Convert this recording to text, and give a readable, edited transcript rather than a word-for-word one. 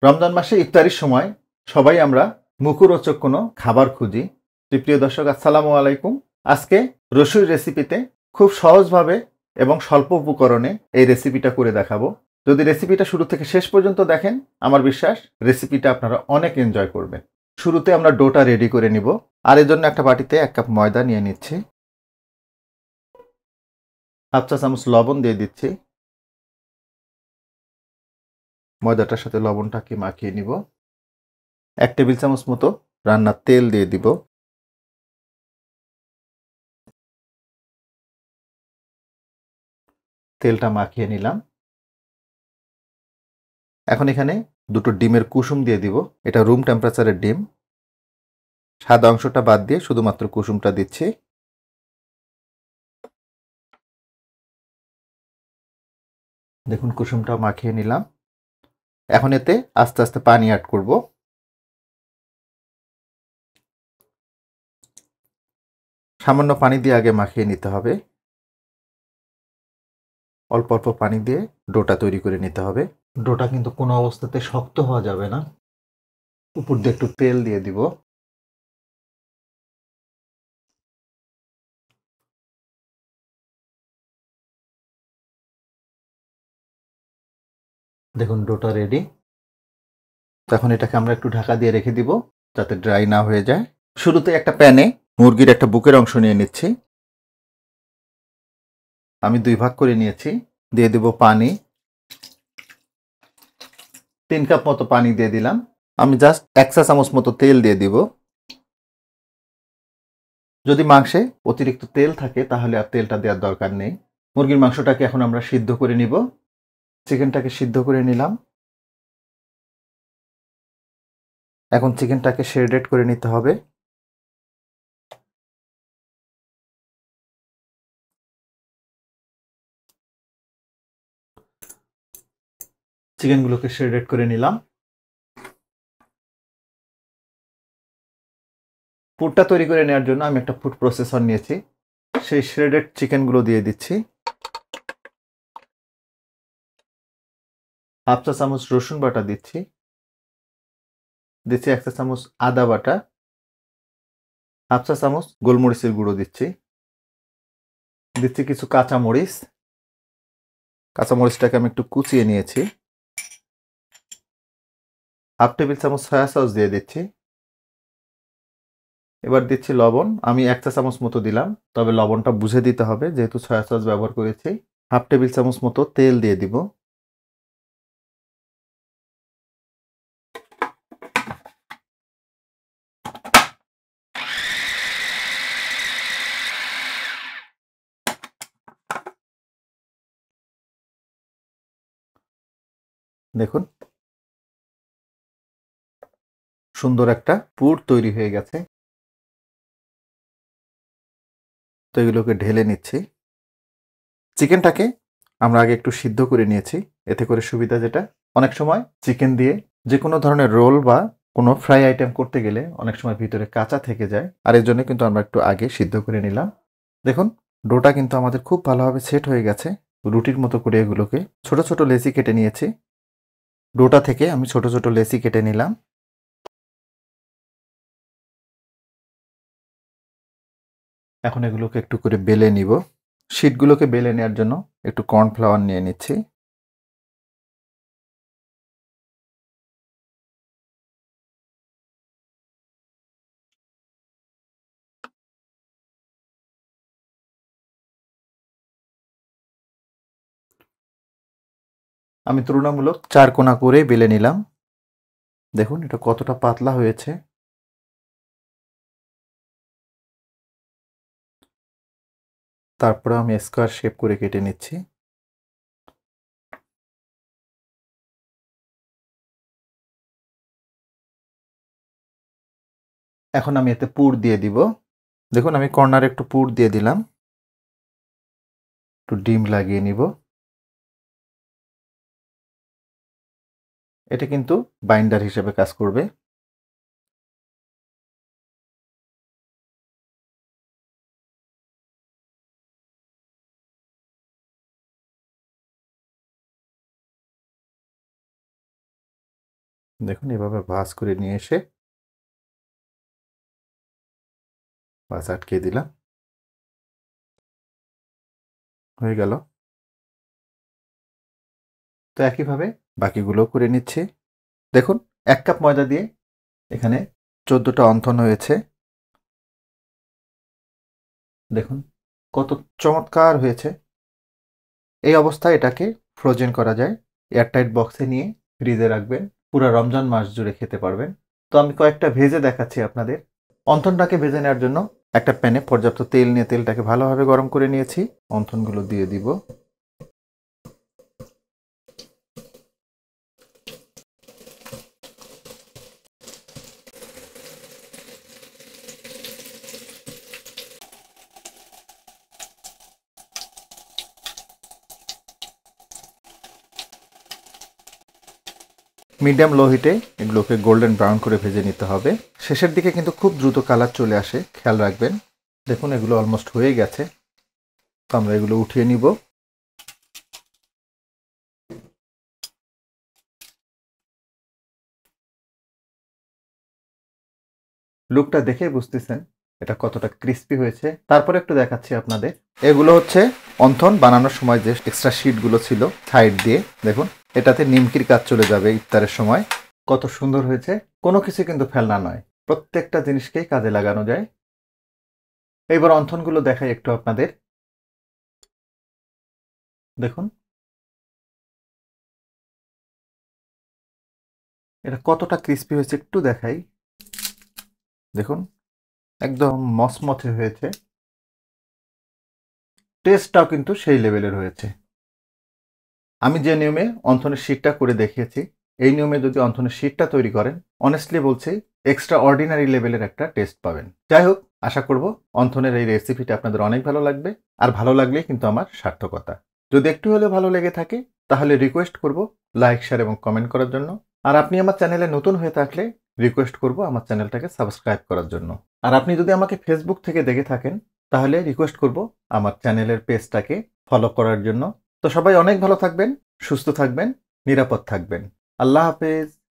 রমজান মাসে ইফতারির সময় সবাই আমরা মুখরোচক কোনো খাবার খুঁজি। প্রিয় দর্শক, আসসালামু আলাইকুম। আজকে রসুই রেসিপিতে খুব সহজভাবে এবং স্বল্প উপকরণে এই রেসিপিটা করে দেখাবো। যদি রেসিপিটা শুরু থেকে শেষ পর্যন্ত দেখেন, আমার বিশ্বাস রেসিপিটা আপনারা অনেক এনজয় করবেন। শুরুতে আমরা ডোটা রেডি করে নিব। আর এর জন্য একটা বাটিতে 1 কাপ ময়দা নিয়ে নিচ্ছি। হাফ চা চামচ লবণ দিয়ে দিচ্ছি। ময়দাটার সাথে লবণটাকে মাখিয়ে নিব। 1 টেবিল চামচ মতো রান্নার তেল দিয়ে দিব। তেলটা মাখিয়ে নিলাম। এখন এখানে দুটো ডিমের কুসুম দিয়ে দিব। এটা রুম টেম্পারেচারের ডিম। সাদা অংশটা বাদ দিয়ে শুধুমাত্র কুসুমটা দিচ্ছি। দেখুন, কুসুমটা মাখিয়ে নিলাম। এখন এতে আস্তে আস্তে পানি অ্যাড করব। সামান্য পানি দিয়ে আগে মাখিয়ে নিতে হবে। অল্প অল্প পানি দিয়ে ডোটা তৈরি করে নিতে হবে। ডোটা কিন্তু কোনো অবস্থাতে শক্ত হওয়া যাবে না। উপর দিয়ে একটু তেল দিয়ে দিব। দেখুন, ডোটা রেডি। তখন এটাকে আমরা একটু ঢাকা দিয়ে রেখে দিব যাতে ড্রাই না হয়ে যায়। শুরুতে একটা প্যানে মুরগির একটা বুকের অংশ নিয়ে নিচ্ছি। আমি 2 ভাগ করে নিয়েছি। দিয়ে দেব পানি। 3 কাপ মতো পানি দিয়ে দিলাম। আমি জাস্ট 1 চা চামচ মতো তেল দিয়ে দিব। যদি মাংসে অতিরিক্ত তেল থাকে তাহলে আর তেলটা দেওয়ার দরকার নেই। মুরগির মাংসটাকে এখন আমরা সিদ্ধ করে নিব। চিকেনটাকে সিদ্ধ করে নিলাম। এখন চিকেনটাকে শ্রেডেড করে নিতে হবে। চিকেনগুলোকে শ্রেডেড করে নিলাম। পুরটা তৈরি করে নেওয়ার জন্য আমি একটা ফুড প্রসেসর নিয়েছি। সেই শ্রেডেড চিকেনগুলো দিয়ে দিচ্ছি। হাফ চা চামচ রসুন বাটা দিচ্ছি। দিচ্ছি 1 চা চামচ আদা বাটা। হাফ চা চামচ গোলমরিচের গুঁড়ো দিচ্ছি। দিচ্ছি কিছু কাঁচামরিচ। কাঁচামরিচটাকে আমি একটু কুচিয়ে নিয়েছি। হাফ টেবিল চামচ সয়া সস দিয়ে দিচ্ছি। এবার দিচ্ছি লবণ। আমি 1 চা চামচ মতো দিলাম, তবে লবণটা বুঝে দিতে হবে যেহেতু সয়া সস ব্যবহার করেছি। হাফ টেবিল চামচ মতো তেল দিয়ে দিব। দেখুন, সুন্দর একটা পুর তৈরি হয়ে গেছে। তো এগুলোকে ঢেলে নিচ্ছি। চিকেনটাকে আমরা আগে একটু সিদ্ধ করে নিয়েছি। এতে করে সুবিধা যেটা, অনেক সময় চিকেন দিয়ে যে কোনো ধরনের রোল বা কোনো ফ্রাই আইটেম করতে গেলে অনেক সময় ভিতরে কাঁচা থেকে যায়। আর এর জন্য কিন্তু আমরা একটু আগে সিদ্ধ করে নিলাম। দেখুন, ডোটা কিন্তু আমাদের খুব ভালোভাবে সেট হয়ে গেছে। রুটির মতো করে এগুলোকে ছোট ছোট লেচি কেটে নিয়েছি। ডোটা থেকে আমি ছোট ছোট লেচি কেটে নিলাম। এখন এগুলোকে একটু করে বেলে নিব। শীটগুলোকে বেলে নেওয়ার জন্য একটু কর্নফ্লাওয়ার নিয়ে নিচ্ছি। আমি তুলনামূলক 4 কোনা করে বেলে নিলাম। দেখুন এটা কতটা পাতলা হয়েছে। তারপরে আমি স্কোয়ার শেপ করে কেটে নিচ্ছি। এখন আমি এতে পুর দিয়ে দিব। দেখুন, আমি কর্নারে একটু পুর দিয়ে দিলাম। একটু ডিম লাগিয়ে নিব। এটা কিন্তু বাইন্ডার হিসেবে কাজ করবে। দেখুন এভাবে ভাঁজ করে নিয়ে এসে বাস আটকে দিলাম, হয়ে গেল। তো একইভাবে বাকিগুলোও করে নিচ্ছি। দেখুন 1 কাপ ময়দা দিয়ে এখানে 14টা অন্থন হয়েছে। দেখুন কত চমৎকার হয়েছে। এই অবস্থায় এটাকে ফ্রোজেন করা যায়। এয়ারটাইট বক্সে নিয়ে ফ্রিজে রাখবেন, পুরো রমজান মাস জুড়ে খেতে পারবেন। তো আমি কয়েকটা ভেজে দেখাচ্ছি আপনাদের। অন্থনটাকে ভেজে নেওয়ার জন্য একটা প্যানে পর্যাপ্ত তেল নিয়ে তেলটাকে ভালোভাবে গরম করে নিয়েছি। অন্থনগুলো দিয়ে দিব। মিডিয়াম লো হিটে এগুলোকে গোল্ডেন ব্রাউন করে ভেজে নিতে হবে। শেষের দিকে কিন্তু খুব দ্রুত কালার চলে আসে, খেয়াল রাখবেন। দেখুন এগুলো অলমোস্ট হয়ে গেছে। তো আমরা এগুলো উঠিয়ে নিব। লুকটা দেখে বুঝতেছেন এটা কতটা ক্রিস্পি হয়েছে। তারপরে একটু দেখাচ্ছি আপনাদের। এগুলো হচ্ছে অন্থন বানানোর সময় যে এক্সট্রা শিটগুলো ছিল সাইড দিয়ে, দেখুন এটাতে নিমকির কাজ চলে যাবে ইফতারের সময়। কত সুন্দর হয়েছে। কোনো কিছু কিন্তু ফেলনা নয়, প্রত্যেকটা জিনিসকেই কাজে লাগানো যায়। এইবার অন্থনগুলো দেখাই একটু আপনাদের। দেখুন এটা কতটা ক্রিস্পি হয়েছে একটু দেখাই। দেখুন একদম মচমচে হয়েছে। টেস্টটাও কিন্তু সেই লেভেলের হয়েছে। আমি যে নিয়মে অন্থনের শীটটা করে দেখিয়েছি, এই নিয়মে যদি অন্থনের শীটটা তৈরি করেন, অনেস্টলি বলছি এক্সট্রা অর্ডিনারি লেভেলের একটা টেস্ট পাবেন। যাই হোক, আশা করব অন্থনের এই রেসিপিটা আপনাদের অনেক ভালো লাগবে। আর ভালো লাগলেই কিন্তু আমার সার্থকতা। যদি একটু হলেও ভালো লেগে থাকে তাহলে রিকোয়েস্ট করব লাইক, শেয়ার এবং কমেন্ট করার জন্য। আর আপনি আমার চ্যানেলে নতুন হয়ে থাকলে রিকোয়েস্ট করব আমার চ্যানেলটাকে সাবস্ক্রাইব করার জন্য। আর আপনি যদি আমাকে ফেসবুক থেকে দেখে থাকেন তাহলে রিকোয়েস্ট করব আমার চ্যানেলের পেজটাকে ফলো করার জন্য। তো সবাই অনেক ভালো থাকবেন, সুস্থ থাকবেন, নিরাপদ থাকবেন। আল্লাহ হাফেজ।